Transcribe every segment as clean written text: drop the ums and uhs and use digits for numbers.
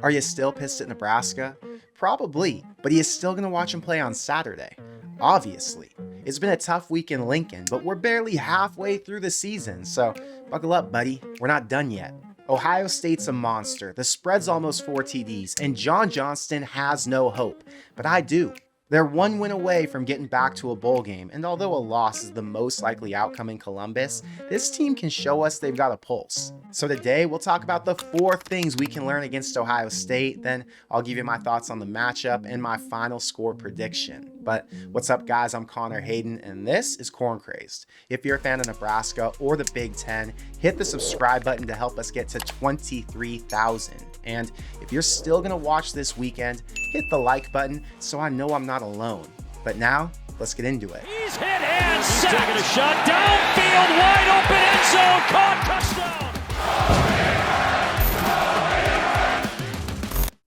Are you still pissed at Nebraska? Probably, but he is still going to watch him play on Saturday. Obviously. It's been a tough week in Lincoln, but we're barely halfway through the season, so buckle up, buddy. We're not done yet. Ohio State's a monster, the spread's almost 4 TDs, and John Johnston has no hope. But I do. They're one win away from getting back to a bowl game, and although a loss is the most likely outcome in Columbus, this team can show us they've got a pulse. So today, we'll talk about the 4 things we can learn against Ohio State, then I'll give you my thoughts on the matchup and my final score prediction. But what's up, guys? I'm Connor Hayden, and this is Crazed. If you're a fan of Nebraska or the Big Ten, hit the subscribe button to help us get to 23,000. And if you're still going to watch this weekend, hit the like button so I know I'm not alone. But now, let's get into it. He's hit and sacked. He's taking a shot downfield, wide open end zone, caught, touchdown.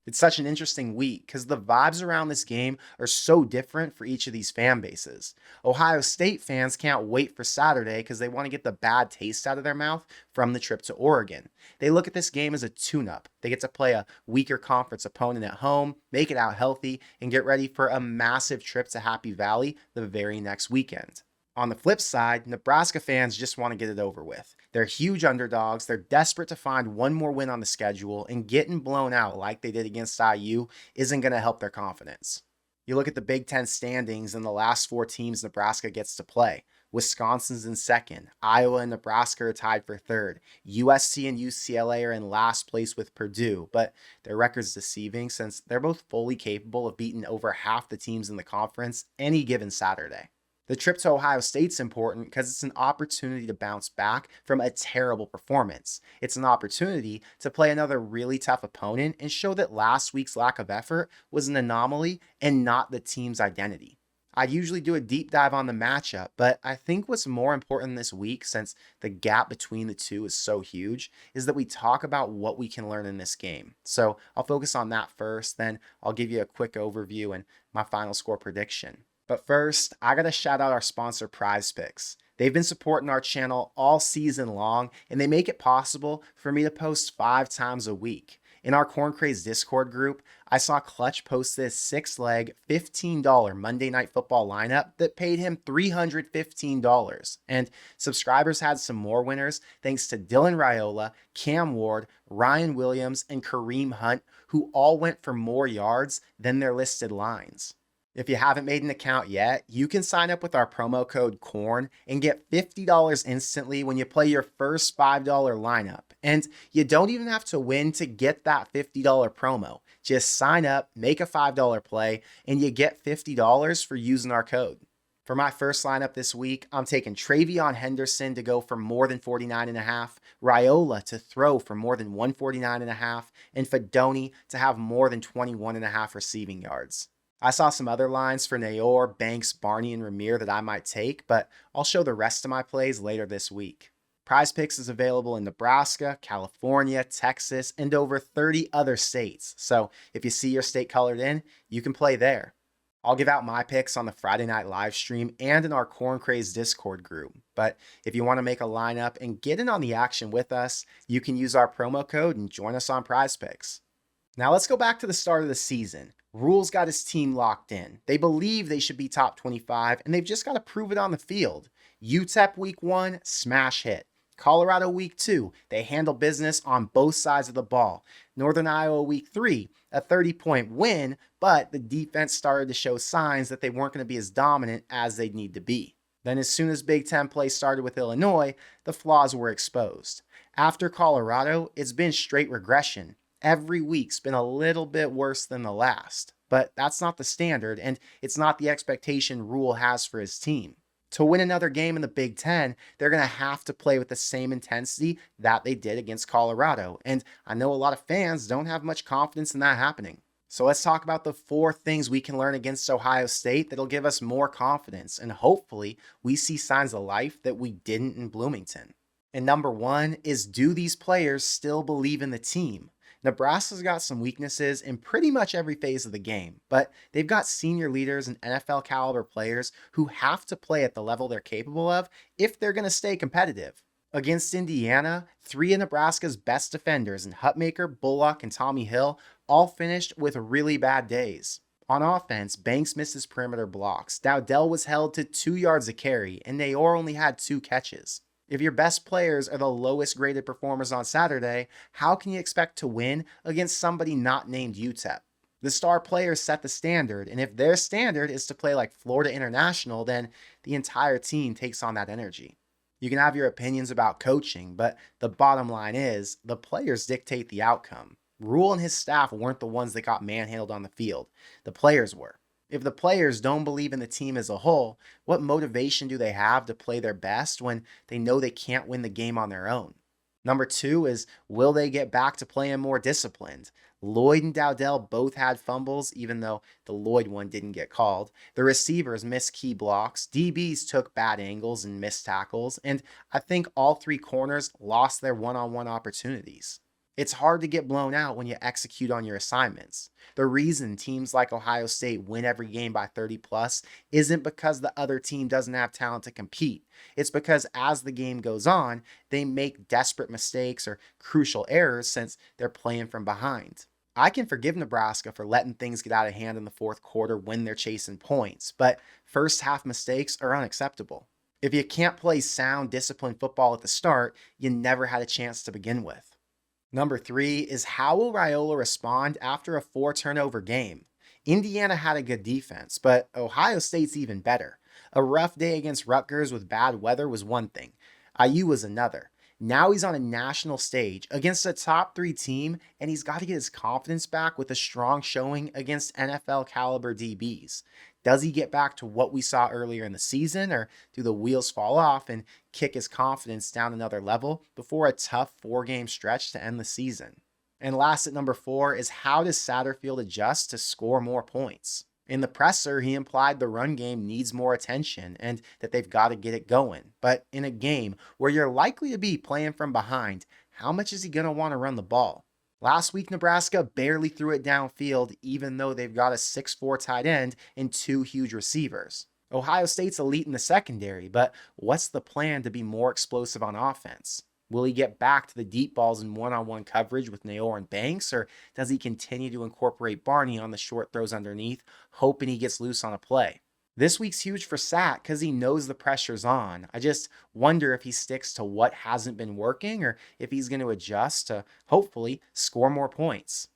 It's such an interesting week because the vibes around this game are so different for each of these fan bases. Ohio State fans can't wait for Saturday because they want to get the bad taste out of their mouth from the trip to Oregon. They look at this game as a tune-up. They get to play a weaker conference opponent at home, make it out healthy, and get ready for a massive trip to Happy Valley the very next weekend. On the flip side, Nebraska fans just want to get it over with. They're huge underdogs, they're desperate to find one more win on the schedule, and getting blown out like they did against IU isn't going to help their confidence. You look at the Big Ten standings and the last 4 teams Nebraska gets to play. Wisconsin's in second, Iowa and Nebraska are tied for third, USC and UCLA are in last place with Purdue, but their record's deceiving since they're both fully capable of beating over half the teams in the conference any given Saturday. The trip to Ohio State's important because it's an opportunity to bounce back from a terrible performance. It's an opportunity to play another really tough opponent and show that last week's lack of effort was an anomaly and not the team's identity. I'd usually do a deep dive on the matchup, but I think what's more important this week, since the gap between the two is so huge, is that we talk about what we can learn in this game. So I'll focus on that first, then I'll give you a quick overview and my final score prediction. But first, I gotta shout out our sponsor, PrizePicks. They've been supporting our channel all season long, and they make it possible for me to post 5 times a week. In our Crazed Discord group, I saw Clutch post this 6-leg, $15 Monday Night Football lineup that paid him $315. And subscribers had some more winners thanks to Dylan Raiola, Cam Ward, Ryan Williams, and Kareem Hunt, who all went for more yards than their listed lines. If you haven't made an account yet, you can sign up with our promo code CORN and get $50 instantly when you play your first $5 lineup. And you don't even have to win to get that $50 promo. Just sign up, make a $5 play, and you get $50 for using our code. For my first lineup this week, I'm taking Travion Henderson to go for more than 49.5, Raiola to throw for more than 149.5, and Fedoni to have more than 21.5 receiving yards. I saw some other lines for Nayor, Banks, Barney, and Ramir that I might take, but I'll show the rest of my plays later this week. PrizePicks is available in Nebraska, California, Texas, and over 30 other states. So if you see your state colored in, you can play there. I'll give out my picks on the Friday night live stream and in our Crazed Discord group. But if you want to make a lineup and get in on the action with us, you can use our promo code and join us on PrizePicks. Now let's go back to the start of the season. Rule's got his team locked in. They believe they should be top 25, and they've just got to prove it on the field. UTEP week 1, smash hit. Colorado week 2, they handle business on both sides of the ball. Northern Iowa week 3, a 30-point win, but the defense started to show signs that they weren't going to be as dominant as they'd need to be. Then as soon as Big Ten play started with Illinois, the flaws were exposed. After Colorado, it's been straight regression. Every week's been a little bit worse than the last, but that's not the standard, and it's not the expectation Rule has for his team. To win another game in the Big Ten, they're going to have to play with the same intensity that they did against Colorado, and I know a lot of fans don't have much confidence in that happening. So let's talk about the 4 things we can learn against Ohio State that'll give us more confidence, and hopefully we see signs of life that we didn't in Bloomington. And number 1 is, do these players still believe in the team? Nebraska's got some weaknesses in pretty much every phase of the game, but they've got senior leaders and NFL caliber players who have to play at the level they're capable of if they're going to stay competitive. Against Indiana, 3 of Nebraska's best defenders in Hutmaker, Bullock, and Tommy Hill all finished with really bad days. On offense, Banks missed his perimeter blocks, Dowdell was held to 2 yards a carry, and Nayor only had 2 catches. If your best players are the lowest graded performers on Saturday, how can you expect to win against somebody not named UTEP? The star players set the standard, and if their standard is to play like Florida International, then the entire team takes on that energy. You can have your opinions about coaching, but the bottom line is the players dictate the outcome. Rule and his staff weren't the ones that got manhandled on the field. The players were. If the players don't believe in the team as a whole, what motivation do they have to play their best when they know they can't win the game on their own? Number 2 is, will they get back to playing more disciplined? Lloyd and Dowdell both had fumbles, even though the Lloyd one didn't get called. The receivers missed key blocks. DBs took bad angles and missed tackles. And I think all 3 corners lost their one-on-one opportunities. It's hard to get blown out when you execute on your assignments. The reason teams like Ohio State win every game by 30 plus isn't because the other team doesn't have talent to compete. It's because as the game goes on, they make desperate mistakes or crucial errors since they're playing from behind. I can forgive Nebraska for letting things get out of hand in the fourth quarter when they're chasing points, but first half mistakes are unacceptable. If you can't play sound, disciplined football at the start, you never had a chance to begin with. Number 3 is, how will Raiola respond after a 4-turnover game? Indiana had a good defense, but Ohio State's even better. A rough day against Rutgers with bad weather was one thing. IU was another. Now he's on a national stage against a top 3 team, and he's got to get his confidence back with a strong showing against NFL caliber DBs. Does he get back to what we saw earlier in the season, or do the wheels fall off and kick his confidence down another level before a tough 4-game stretch to end the season? And last at number 4 is, how does Satterfield adjust to score more points? In the presser, he implied the run game needs more attention and that they've got to get it going. But in a game where you're likely to be playing from behind, how much is he going to want to run the ball? Last week, Nebraska barely threw it downfield, even though they've got a 6'4" tight end and 2 huge receivers. Ohio State's elite in the secondary, but what's the plan to be more explosive on offense? Will he get back to the deep balls in one-on-one coverage with Nayor and Banks, or does he continue to incorporate Barney on the short throws underneath, hoping he gets loose on a play? This week's huge for Sat because he knows the pressure's on. I just wonder if he sticks to what hasn't been working or if he's going to adjust to, hopefully, score more points.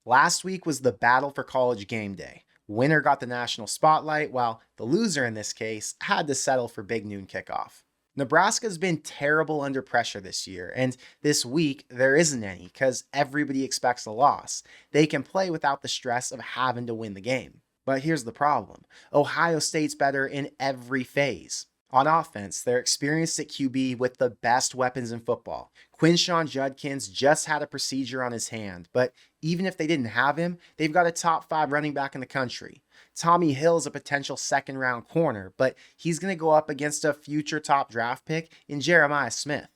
Last week was the battle for College game day. Winner got the national spotlight, while the loser in this case had to settle for big noon kickoff. Nebraska's been terrible under pressure this year, and this week there isn't any because everybody expects a loss. They can play without the stress of having to win the game. But here's the problem. Ohio State's better in every phase. On offense, they're experienced at QB with the best weapons in football. Quinshawn Judkins just had a procedure on his hand, but even if they didn't have him, they've got a top 5 running back in the country. Tommy Hill's a potential second-round corner, but he's going to go up against a future top draft pick in Jeremiah Smith.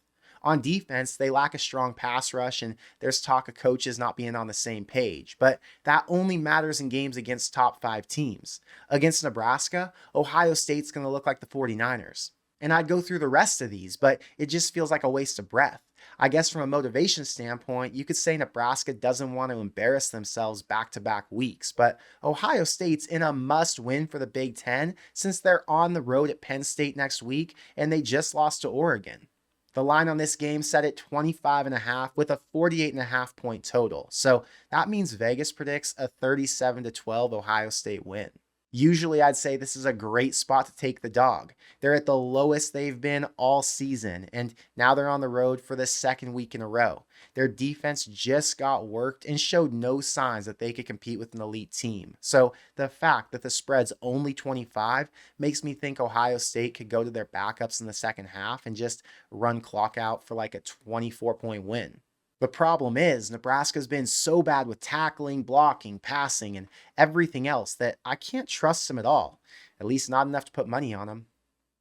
On defense, they lack a strong pass rush, and there's talk of coaches not being on the same page, but that only matters in games against top 5 teams. Against Nebraska, Ohio State's going to look like the 49ers. And I'd go through the rest of these, but it just feels like a waste of breath. I guess from a motivation standpoint, you could say Nebraska doesn't want to embarrass themselves back-to-back weeks, but Ohio State's in a must-win for the Big Ten since they're on the road at Penn State next week, and they just lost to Oregon. The line on this game set at 25.5 with a 48.5 point total. So that means Vegas predicts a 37-12 Ohio State win. Usually I'd say this is a great spot to take the dog. They're at the lowest they've been all season, and now they're on the road for the 2nd week in a row. Their defense just got worked and showed no signs that they could compete with an elite team. So the fact that the spread's only 25 makes me think Ohio State could go to their backups in the second half and just run clock out for like a 24-point win. The problem is, Nebraska's been so bad with tackling, blocking, passing, and everything else that I can't trust them at all. At least not enough to put money on them.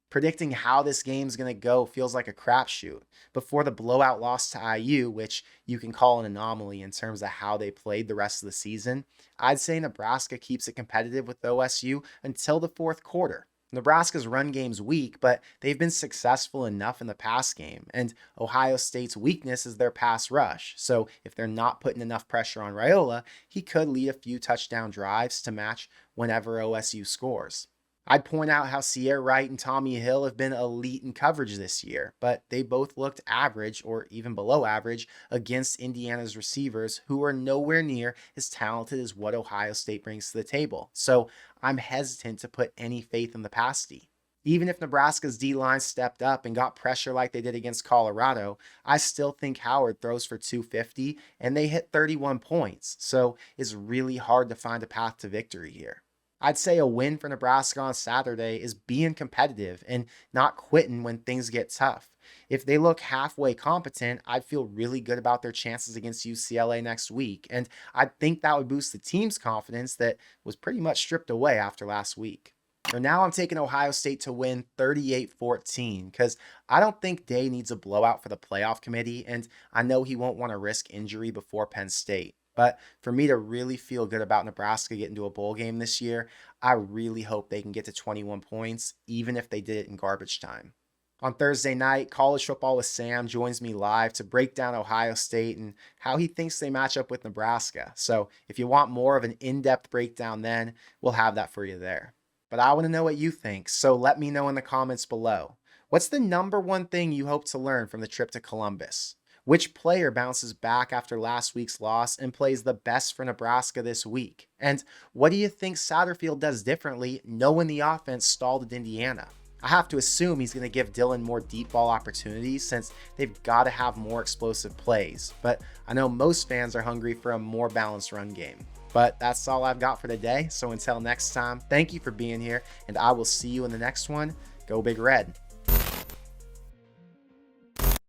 Predicting how this game's going to go feels like a crapshoot. Before the blowout loss to IU, which you can call an anomaly in terms of how they played the rest of the season, I'd say Nebraska keeps it competitive with OSU until the fourth quarter. Nebraska's run game's weak, but they've been successful enough in the pass game, and Ohio State's weakness is their pass rush. So if they're not putting enough pressure on Raiola, he could lead a few touchdown drives to match whenever OSU scores. I'd point out how Sierra Wright and Tommy Hill have been elite in coverage this year, but they both looked average or even below average against Indiana's receivers, who are nowhere near as talented as what Ohio State brings to the table. So I'm hesitant to put any faith in the pass D. Even if Nebraska's D-line stepped up and got pressure like they did against Colorado, I still think Howard throws for 250 and they hit 31 points. So it's really hard to find a path to victory here. I'd say a win for Nebraska on Saturday is being competitive and not quitting when things get tough. If they look halfway competent, I'd feel really good about their chances against UCLA next week, and I think that would boost the team's confidence that was pretty much stripped away after last week. So now I'm taking Ohio State to win 38-14 because I don't think Day needs a blowout for the playoff committee, and I know he won't want to risk injury before Penn State. But for me to really feel good about Nebraska getting to a bowl game this year, I really hope they can get to 21 points, even if they did it in garbage time. On Thursday night, College Football with Sam joins me live to break down Ohio State and how he thinks they match up with Nebraska. So if you want more of an in-depth breakdown then, we'll have that for you there. But I want to know what you think, so let me know in the comments below. What's the number one thing you hope to learn from the trip to Columbus? Which player bounces back after last week's loss and plays the best for Nebraska this week? And what do you think Satterfield does differently, knowing the offense stalled at Indiana? I have to assume he's going to give Dillon more deep ball opportunities since they've got to have more explosive plays. But I know most fans are hungry for a more balanced run game. But that's all I've got for today. So until next time, thank you for being here, and I will see you in the next one. Go Big Red.